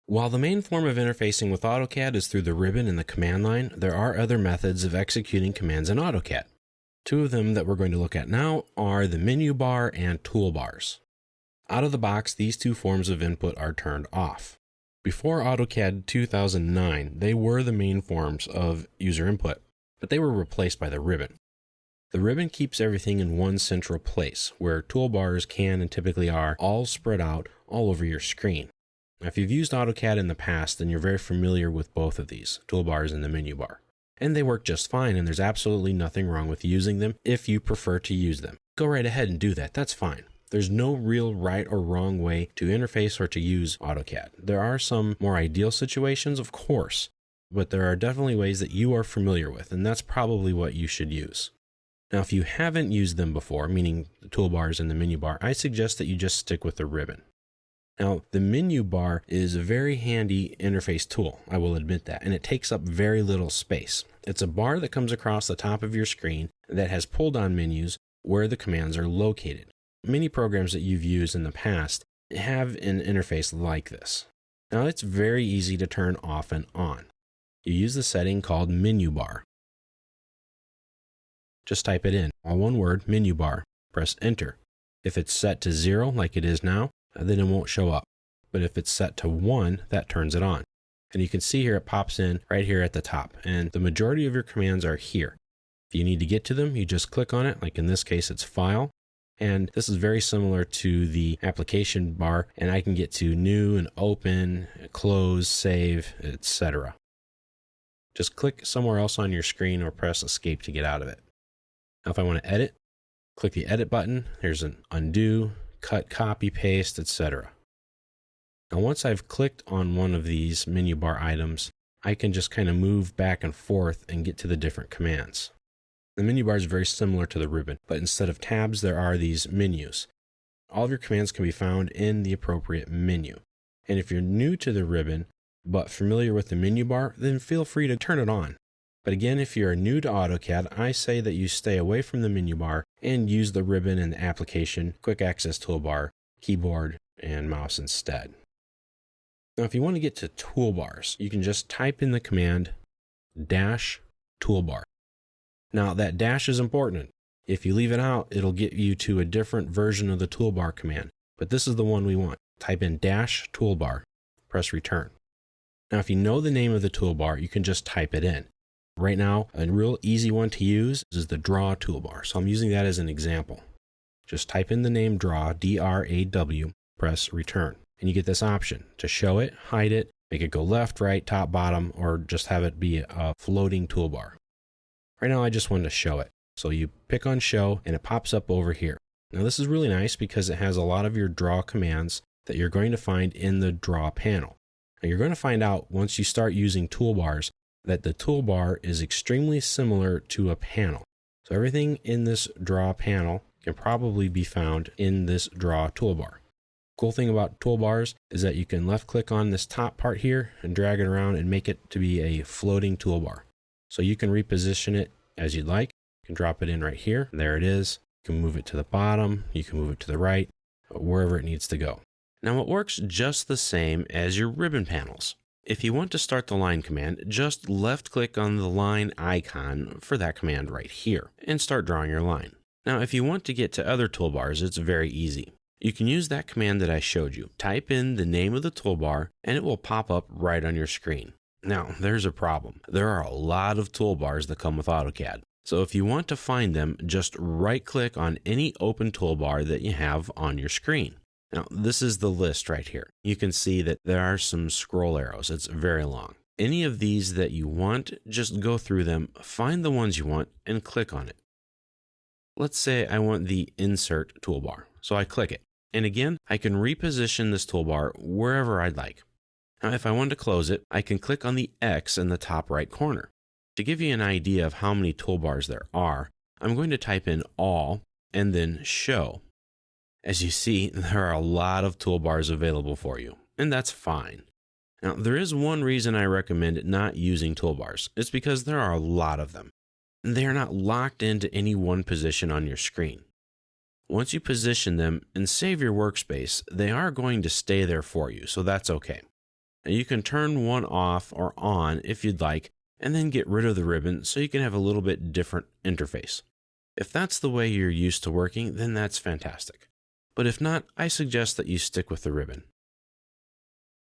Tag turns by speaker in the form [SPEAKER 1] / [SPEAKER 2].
[SPEAKER 1] While the main form of interfacing with AutoCAD is through the ribbon and the command line, there are other methods of executing commands in AutoCAD. Two of them that we're going to look at now are the menu bar and toolbars. Out of the box, these two forms of input are turned off. Before AutoCAD 2009, they were the main forms of user input, but they were replaced by the ribbon. The ribbon keeps everything in one central place, where toolbars can and typically are all spread out all over your screen. Now, if you've used AutoCAD in the past, then you're very familiar with both of these, toolbars and the menu bar. And they work just fine, and there's absolutely nothing wrong with using them if you prefer to use them. Go right ahead and do that, that's fine. There's no real right or wrong way to interface or to use AutoCAD. There are some more ideal situations, of course, but there are definitely ways that you are familiar with, and that's probably what you should use. Now, if you haven't used them before, meaning the toolbars and the menu bar, I suggest that you just stick with the ribbon. Now, the menu bar is a very handy interface tool, I will admit that, and it takes up very little space. It's a bar that comes across the top of your screen that has pull-down menus where the commands are located. Many programs that you've used in the past have an interface like this. Now, it's very easy to turn off and on. You use the setting called menu bar. Just type it in, all one word, menu bar, press enter. If it's set to 0 like it is now, then it won't show up. But if it's set to 1, that turns it on. And you can see here it pops in right here at the top, and the majority of your commands are here. If you need to get to them, you just click on it, like in this case it's File, and this is very similar to the application bar, and I can get to New and Open, Close, Save, etc. Just click somewhere else on your screen or press Escape to get out of it. Now if I want to edit, click the Edit button, there's an Undo, Cut, Copy, Paste, etc. Now once I've clicked on one of these menu bar items, I can just kind of move back and forth and get to the different commands. The menu bar is very similar to the ribbon, but instead of tabs, there are these menus. All of your commands can be found in the appropriate menu. And if you're new to the ribbon, but familiar with the menu bar, then feel free to turn it on. But again, if you're new to AutoCAD, I say that you stay away from the menu bar and use the ribbon and the application, quick access toolbar, keyboard, and mouse instead. Now, if you want to get to toolbars, you can just type in the command -toolbar. Now, that dash is important. If you leave it out, it'll get you to a different version of the toolbar command, but this is the one we want. Type in -toolbar, press return. Now, if you know the name of the toolbar, you can just type it in. Right now, a real easy one to use is the draw toolbar, so I'm using that as an example. Just type in the name draw, D-R-A-W, press return, and you get this option to show it, hide it, make it go left, right, top, bottom, or just have it be a floating toolbar. Right now, I just wanted to show it. So you pick on show and it pops up over here. Now this is really nice because it has a lot of your draw commands that you're going to find in the draw panel. Now you're going to find out once you start using toolbars that the toolbar is extremely similar to a panel. So everything in this draw panel can probably be found in this draw toolbar. Cool thing about toolbars is that you can left click on this top part here and drag it around and make it to be a floating toolbar. So you can reposition it as you'd like. You can drop it in right here. There it is. You can move it to the bottom. You can move it to the right, wherever it needs to go. Now it works just the same as your ribbon panels. If you want to start the line command, just left click on the line icon for that command right here and start drawing your line. Now if you want to get to other toolbars, it's very easy. You can use that command that I showed you. Type in the name of the toolbar and it will pop up right on your screen. Now, there's a problem. There are a lot of toolbars that come with AutoCAD. So if you want to find them, just right-click on any open toolbar that you have on your screen. Now, this is the list right here. You can see that there are some scroll arrows. It's very long. Any of these that you want, just go through them, find the ones you want, and click on it. Let's say I want the Insert toolbar. So I click it. And again, I can reposition this toolbar wherever I'd like. Now, if I want to close it, I can click on the X in the top right corner. To give you an idea of how many toolbars there are, I'm going to type in all and then show. As you see, there are a lot of toolbars available for you, and that's fine. Now, there is one reason I recommend not using toolbars. It's because there are a lot of them. They are not locked into any one position on your screen. Once you position them and save your workspace, they are going to stay there for you, so that's okay. Now you can turn one off or on if you'd like, and then get rid of the ribbon so you can have a little bit different interface. If that's the way you're used to working, then that's fantastic. But if not, I suggest that you stick with the ribbon.